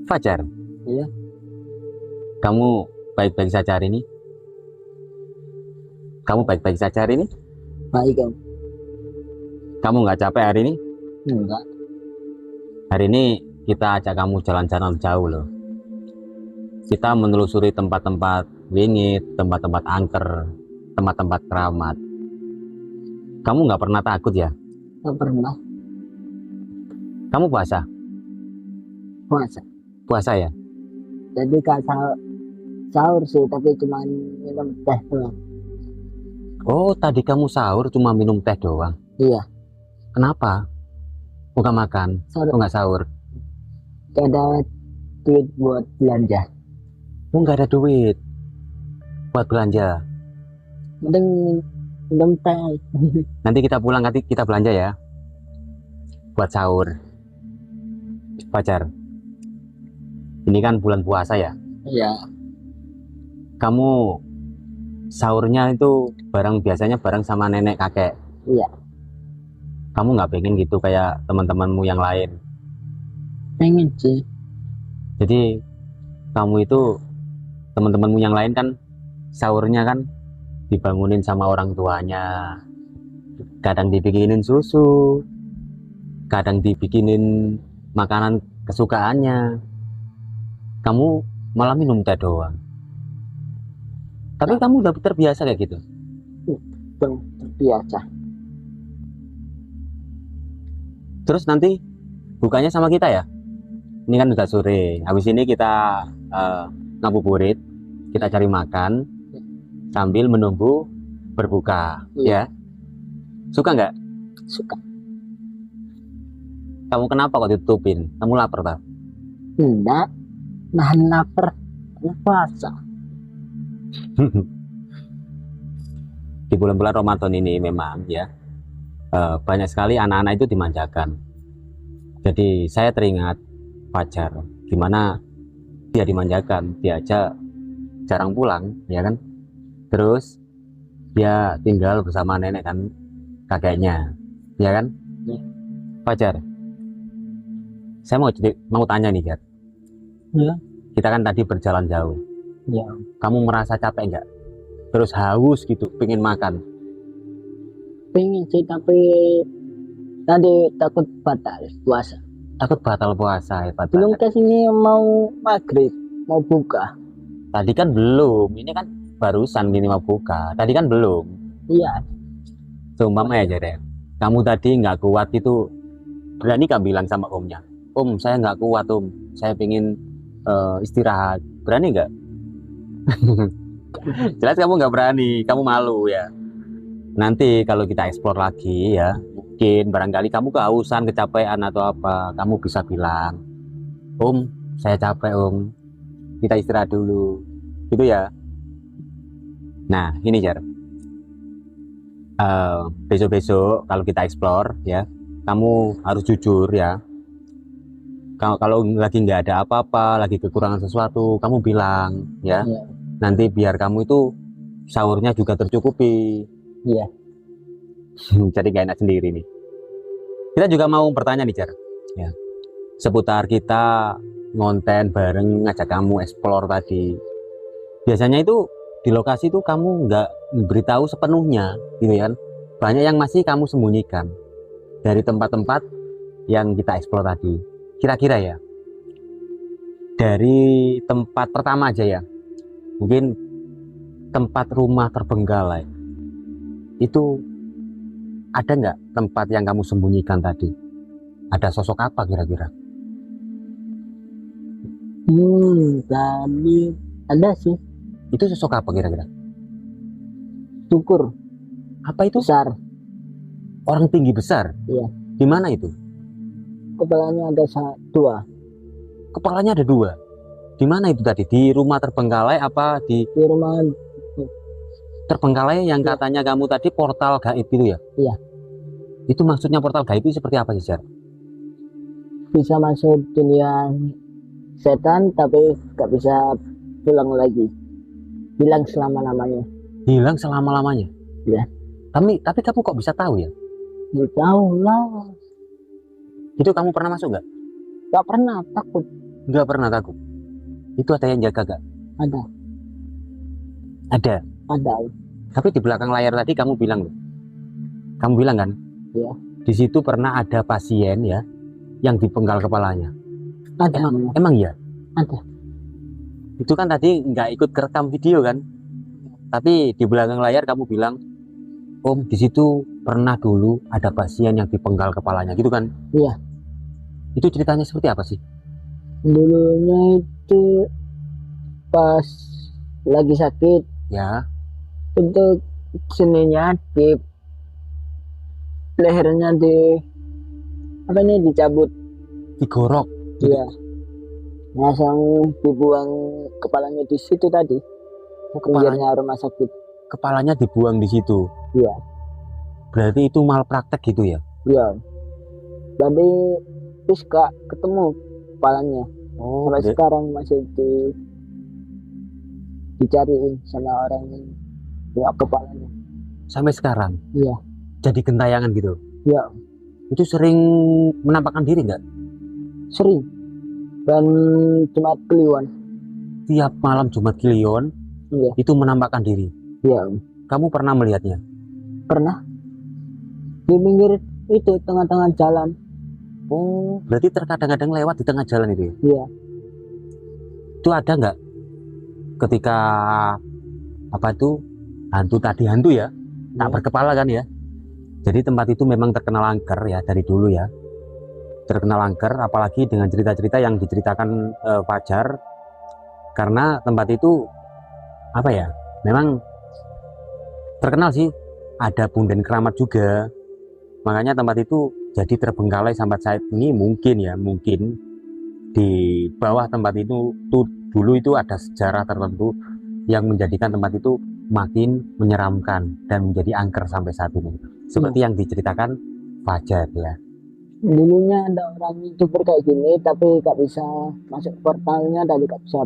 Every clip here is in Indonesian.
Fajar, Iya, kamu baik-baik saja hari ini? Kamu baik-baik saja hari ini? baik kan? Kamu nggak capek hari ini? Enggak. Hari ini kita ajak kamu jalan-jalan jauh loh. Kita menelusuri tempat-tempat wingit, tempat-tempat angker, tempat-tempat keramat. Kamu nggak pernah takut ya? Enggak pernah Kamu puasa? puasa. Puasa ya? Jadi gak sahur sih, tapi cuma minum teh doang. Oh, tadi kamu sahur cuma minum teh doang. Iya, Kenapa? Bukan makan? sahur Oh, nggak sahur? gak ada duit buat belanja. Oh, nggak ada duit buat belanja. Mending minum teh. Nanti kita pulang, nanti kita belanja ya. Buat sahur. Fajar, ini kan bulan puasa ya. Iya, Kamu sahurnya itu biasanya bareng sama nenek kakek. iya. Kamu nggak pengen gitu kayak teman-temanmu yang lain. Pengen sih. Jadi kamu itu teman-temanmu yang lain kan sahurnya kan dibangunin sama orang tuanya. Kadang dibikinin susu, kadang dibikinin makanan kesukaannya. Kamu malah minum teh doang. Tapi kamu udah terbiasa kayak gitu. Belum terbiasa. Terus nanti bukanya sama kita ya. Ini kan udah sore. Habis ini kita ngabuburit, kita cari makan sambil menunggu berbuka. Iya. Ya, suka nggak? Suka. Kamu kenapa kok ditutupin? Kamu lapar tak? Enggak. Nahan lapar. Karena puasa. Di bulan-bulan Ramadan ini memang ya banyak sekali anak-anak itu dimanjakan. Jadi saya teringat Fajar, gimana dia dimanjakan, dia aja jarang pulang, ya kan? Terus dia tinggal bersama nenek kan, kakeknya, ya kan? Ya. Fajar, saya mau tanya nih, Jar. Ya. Kita kan tadi berjalan jauh. Ya. Kamu merasa capek nggak? Terus haus gitu, pengen makan. Pengen sih, tapi tadi takut batal puasa. Takut batal puasa, hebat Belum banget. kesini mau maghrib, mau buka. Tadi kan belum, ini kan barusan gini mau buka. Tadi kan belum. Iya, Seumpama ya, Jar, ya. Kamu tadi nggak kuat itu, berani nggak bilang sama omnya? Om, saya nggak kuat, Om. Saya pengen istirahat. Berani nggak? Jelas kamu nggak berani, kamu malu ya. Nanti kalau kita eksplor lagi ya, mungkin barangkali kamu kehausan, kecapean atau apa, kamu bisa bilang, Om, saya capek Om, kita istirahat dulu, gitu ya. Nah, ini Jar, besok-besok kalau kita eksplor ya, kamu harus jujur ya. Kalau lagi nggak ada apa-apa, lagi kekurangan sesuatu, kamu bilang ya. iya, Nanti biar kamu itu sahurnya juga tercukupi. iya. Jadi gak enak sendiri nih. Kita juga mau bertanya nih Jar ya, seputar kita ngonten bareng, ngajak kamu explore tadi. Biasanya itu di lokasi itu kamu nggak beritahu sepenuhnya gitu kan, banyak yang masih kamu sembunyikan dari tempat-tempat yang kita explore tadi. Kira-kira ya, dari tempat pertama aja ya, mungkin tempat rumah terbengkalai itu, ada nggak tempat yang kamu sembunyikan tadi? Ada sosok apa kira-kira? Tadi ada sih, Itu sosok apa kira-kira? syukur Apa itu? besar. Orang tinggi besar? Iya. Di mana itu? Kepalanya ada dua Kepalanya ada dua. Di mana itu tadi? Di rumah terbengkalai apa di di rumah. terbengkalai yang Iya. katanya kamu tadi portal gaib itu ya? Iya. Itu maksudnya portal gaib itu seperti apa sih, Jar? Bisa masuk dunia setan, tapi gak bisa pulang lagi. Hilang selama-lamanya. Hilang selama-lamanya? Iya. Tapi kamu kok bisa tahu ya? Nggak tahu lah. Itu kamu pernah masuk nggak? Gak pernah, takut. Nggak pernah takut. Itu ada yang jaga gak? Ada, Ada. ada. Tapi di belakang layar tadi kamu bilang loh. Kamu bilang kan? Iya. Di situ pernah ada pasien ya yang dipenggal kepalanya. Ada. Emang iya? Ada. Itu kan tadi nggak ikut kerekam video kan? Tapi di belakang layar kamu bilang, Om, di situ pernah dulu ada pasien yang dipenggal kepalanya, gitu kan? Iya. Itu ceritanya seperti apa sih? Dulunya itu pas lagi sakit, Ya, untuk seninya di lehernya apa nih, dicabut. digorok. Iya. Langsung dibuang kepalanya di situ tadi. Kepalanya, Pinggirnya rumah sakit. kepalanya dibuang di situ. Iya. Berarti itu malpraktek gitu ya? Iya. Jadi terus kak ketemu kepalanya. Oh, Sampai sekarang masih dicariin sama orang yang punya kepalanya. sampai sekarang Iya. jadi gentayangan gitu. Iya. Itu sering menampakkan diri nggak? Sering. Dan Jumat Kliwon. Tiap malam Jumat Kliwon Iya. itu menampakkan diri. Iya. Kamu pernah melihatnya? Pernah di pinggir itu, tengah-tengah jalan. Oh, berarti terkadang-kadang lewat di tengah jalan itu ya? Iya. Itu ada nggak ketika apa itu hantu ya, tak Iya. berkepala kan ya? Jadi tempat itu memang terkenal angker ya dari dulu ya, terkenal angker, apalagi dengan cerita-cerita yang diceritakan Fajar, karena tempat itu apa ya, memang terkenal sih, ada punden keramat juga, makanya tempat itu jadi terbengkalai sampai saat ini. Mungkin ya, mungkin di bawah tempat itu tuh dulu itu ada sejarah tertentu yang menjadikan tempat itu makin menyeramkan dan menjadi angker sampai saat ini, seperti yang diceritakan Fajar ya. Dulunya ada orang YouTuber kayak gini, tapi gak bisa masuk portalnya, tadi gak bisa.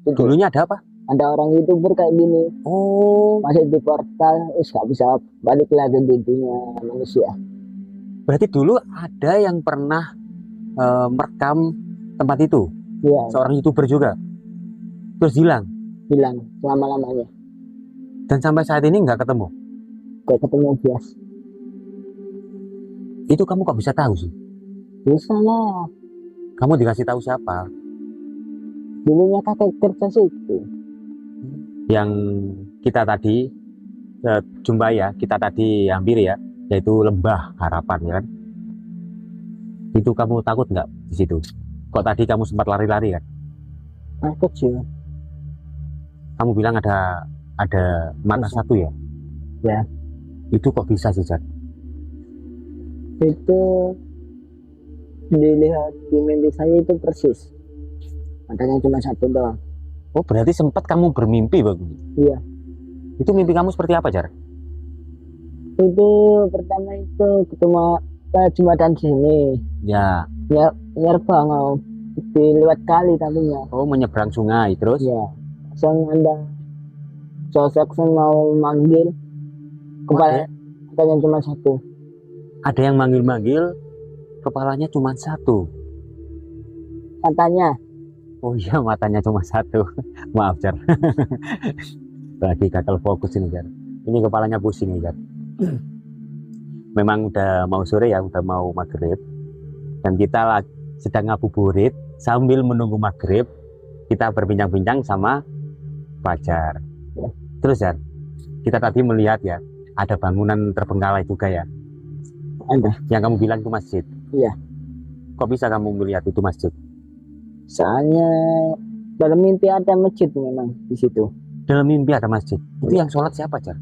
Itu. Dulunya ada apa? Ada orang YouTuber kayak gini, Oh, masuk di portal, gak bisa balik lagi di dunia manusia. berarti dulu ada yang pernah merekam tempat itu, Iya. seorang YouTuber juga, terus hilang, Hilang selama-lamanya. dan sampai saat ini nggak ketemu. Kayak ketemu bias. Itu kamu kok bisa tahu sih? Bisa lah. Kamu dikasih tahu siapa? Dulunya kakek kerja situ. Yang kita tadi jumpa ya, kita tadi hampir ya, yaitu Lembah Harapan ya kan? Itu kamu takut nggak di situ? Kok tadi kamu sempat lari-lari kan? Takut sih. Kamu bilang ada mata Bisa. satu ya? Ya. Itu kok bisa sih, Jan? Itu dilihat di mimpi saya itu persis. Matanya cuma satu doang. Oh, berarti sempat kamu bermimpi bagus. Iya. Itu mimpi kamu seperti apa, Jar? Itu pertama itu ketemu ke jembatan sini. Ya. Ya, nyerbang lewat kali tapi ya. Oh, menyeberang sungai terus? Ya. Langsung ada sosok yang mau manggil. Kepala matanya cuma satu. Ada yang manggil-manggil, kepalanya cuma satu. Katanya. Oh iya, matanya cuma satu. Maaf, Jar. Lagi gagal fokus ini, Jar. Ini kepalanya pusing nih, Jar. Memang udah mau sore ya, udah mau maghrib. Dan kita sedang ngabuburit sambil menunggu maghrib. Kita berbincang-bincang sama Fajar. Terus, Jar, kita tadi melihat ya, ada bangunan terbengkalai juga ya. Ada. Yang kamu bilang itu masjid. Iya. Kok bisa kamu melihat itu masjid? Soalnya dalam mimpi ada masjid memang di situ. Dalam mimpi ada masjid. Itu yang sholat siapa, Jar?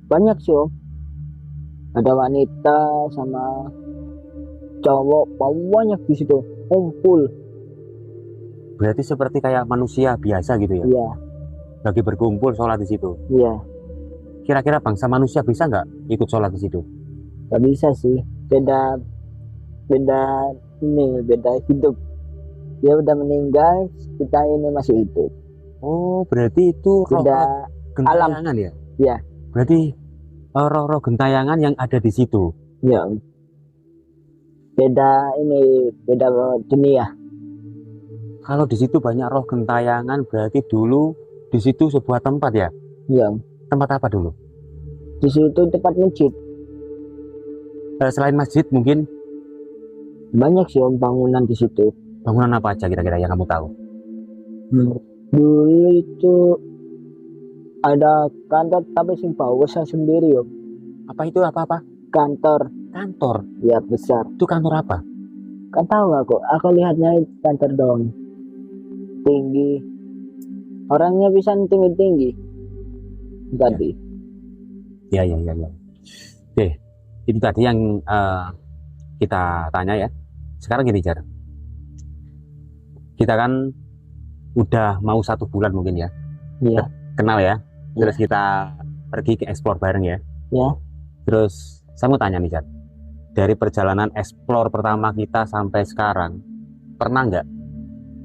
Banyak sih, Om. Ada wanita sama cowok, banyak di situ. Kumpul. Berarti seperti kayak manusia biasa gitu ya? Iya. Lagi berkumpul sholat di situ. Iya. Kira-kira bangsa manusia bisa nggak ikut sholat di situ? Gak bisa sih. Beda hidup. Dia udah meninggal, kita ini masih hidup. Oh, berarti itu Beda gentayangan ya? Iya. Berarti roh-roh gentayangan yang ada di situ. Ya. Beda dunia. Kalau di situ banyak roh gentayangan, berarti dulu di situ sebuah tempat ya? Ya, Tempat apa dulu? di situ tempat masjid. Selain masjid mungkin Banyak sih Om bangunan di situ. bangunan apa aja kira-kira yang kamu tahu? Dulu itu ada kantor tapi sing saya sendiri Om. Apa itu apa-apa? Kantor Kantor. ya besar. Itu kantor apa? Kan tahu aku lihatnya kantor doang. Tinggi. Orangnya bisa tinggi-tinggi. Tadi. Ya, ya, ya, ya. Oke, itu tadi yang kita tanya ya. Sekarang gini, Jar. Kita kan udah mau 1 bulan mungkin ya. Iya. Kenal ya. Terus kita pergi ke explore bareng ya. Ya. Terus saya mau tanya nih, Jar. Dari perjalanan explore pertama kita sampai sekarang, pernah nggak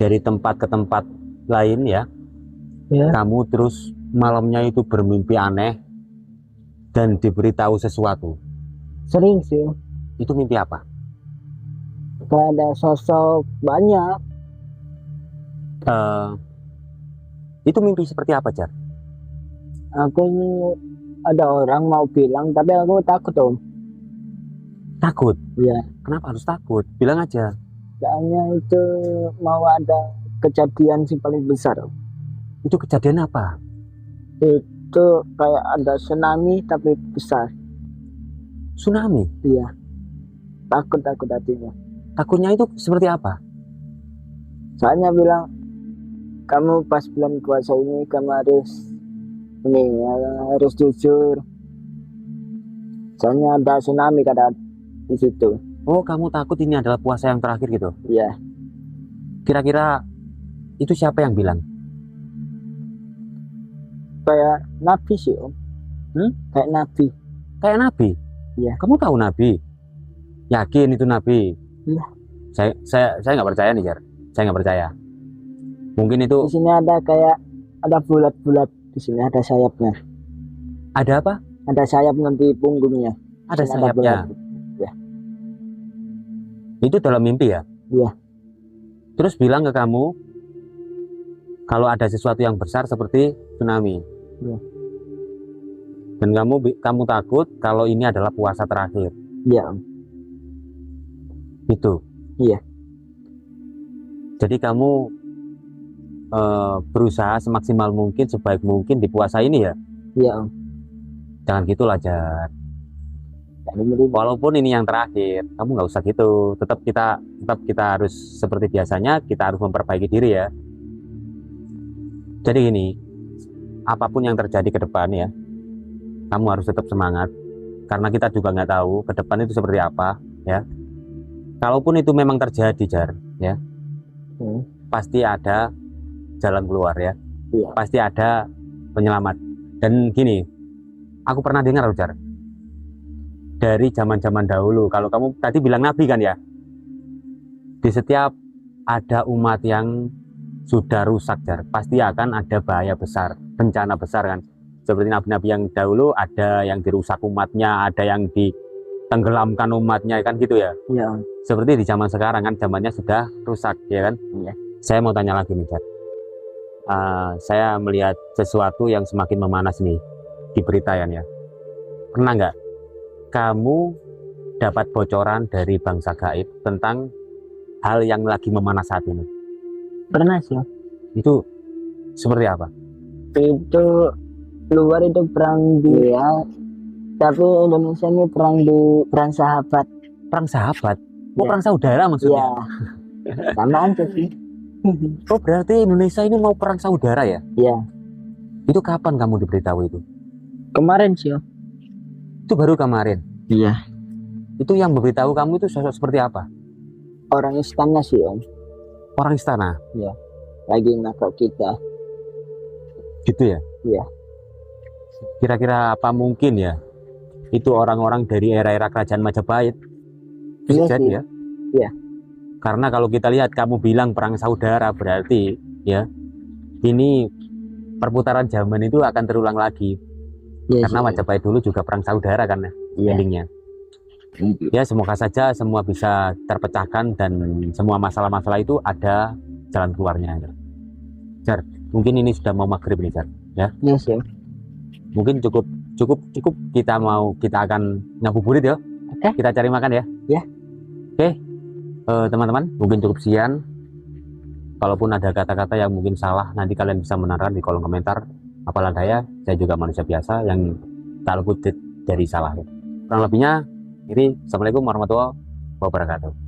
dari tempat ke tempat lain ya, Ya. kamu terus malamnya itu bermimpi aneh dan diberitahu sesuatu? Sering sih. Itu mimpi apa? Kayak ada sosok banyak. Itu mimpi seperti apa, Jar? Aku ini ada orang mau bilang tapi aku takut Om. Takut? Iya. Kenapa harus takut? Bilang aja. Soalnya itu mau ada kejadian sih paling besar Om. Itu kejadian apa? Itu kayak ada tsunami tapi besar. Tsunami? Iya. Takut hatinya. Takutnya itu seperti apa? Soalnya bilang kamu pas bulan puasa ini kamu harus ini ya, harus jujur. Soalnya ada tsunami kata di situ. Oh, kamu takut ini adalah puasa yang terakhir gitu? Iya. Kira-kira itu siapa yang bilang? Kayak nabi sih Om. Kayak nabi. Kayak nabi? Iya. Kamu tahu nabi? Yakin itu nabi? Iya. Saya nggak percaya nih, Jar. Saya nggak percaya. Mungkin itu Di sini ada kayak ada bulat-bulat, di sini ada sayapnya. ada apa? Ada sayap nanti punggungnya. Ada Sini sayapnya. Ya. Itu dalam mimpi ya? Iya. Terus bilang ke kamu kalau ada sesuatu yang besar seperti tsunami. Iya. Dan kamu takut kalau ini adalah puasa terakhir. Iya Om. Itu. Iya. Jadi kamu berusaha semaksimal mungkin, sebaik mungkin di puasa ini ya. Iya Om. Jangan gitulah, Jar. Walaupun ini yang terakhir, kamu nggak usah gitu. Tetap kita harus seperti biasanya, kita harus memperbaiki diri ya. Jadi gini, apapun yang terjadi ke depan ya, kamu harus tetap semangat. Karena kita juga nggak tahu ke depan itu seperti apa ya. Kalaupun itu memang terjadi, Jar, ya, pasti ada jalan keluar ya. Iya. Pasti ada penyelamat. Dan gini, aku pernah dengar, Jar, dari zaman-zaman dahulu. Kalau kamu tadi bilang nabi kan ya, di setiap ada umat yang sudah rusak, Jar, pasti akan ada bahaya besar, bencana besar kan. Seperti nabi-nabi yang dahulu, ada yang dirusak umatnya, ada yang ditenggelamkan umatnya kan gitu ya. Iya. Seperti di zaman sekarang kan, zamannya sudah rusak ya kan. Iya. Saya mau tanya lagi nih, Jar. Saya melihat sesuatu yang semakin memanas nih di berita ya. Pernah nggak kamu dapat bocoran dari bangsa gaib tentang hal yang lagi memanas saat ini? Pernah sih Om. Itu seperti apa? Itu luar itu perang dunia, tapi Indonesia ini perang sahabat. Perang sahabat? Oh, Ya. perang saudara maksudnya? Ya. Sama aja sih. Oh, berarti Indonesia ini mau perang saudara ya? Ya. Itu kapan kamu diberitahu itu? Kemarin sih Om. Itu baru kemarin? Iya. Itu yang memberitahu kamu itu sosok seperti apa? Orang istana sih Om. Orang istana? Lagi nangkap kita. Gitu ya? Iya. Kira-kira apa mungkin ya itu orang-orang dari era-era kerajaan Majapahit? Bisa Iya jadi sih. ya? Iya. Karena kalau kita lihat kamu bilang perang saudara, berarti ya ini perputaran zaman itu akan terulang lagi. Iya Karena sih. Majapahit dulu juga perang saudara kan ya, Iya. endingnya. Ya semoga saja semua bisa terpecahkan dan semua masalah-masalah itu ada jalan keluarnya. Jar, mungkin ini sudah mau maghrib nih Jar. Ya, Yes ya. mungkin cukup kita akan ngabuburit ya. Oke. Kita cari makan ya. Ya. Oke, teman-teman, mungkin cukup sekian. Kalaupun ada kata-kata yang mungkin salah, nanti kalian bisa menerangkan di kolom komentar. Apalah daya, saya juga manusia biasa yang tak luput dari salah. Kurang lebihnya, ini Assalamualaikum warahmatullahi wabarakatuh.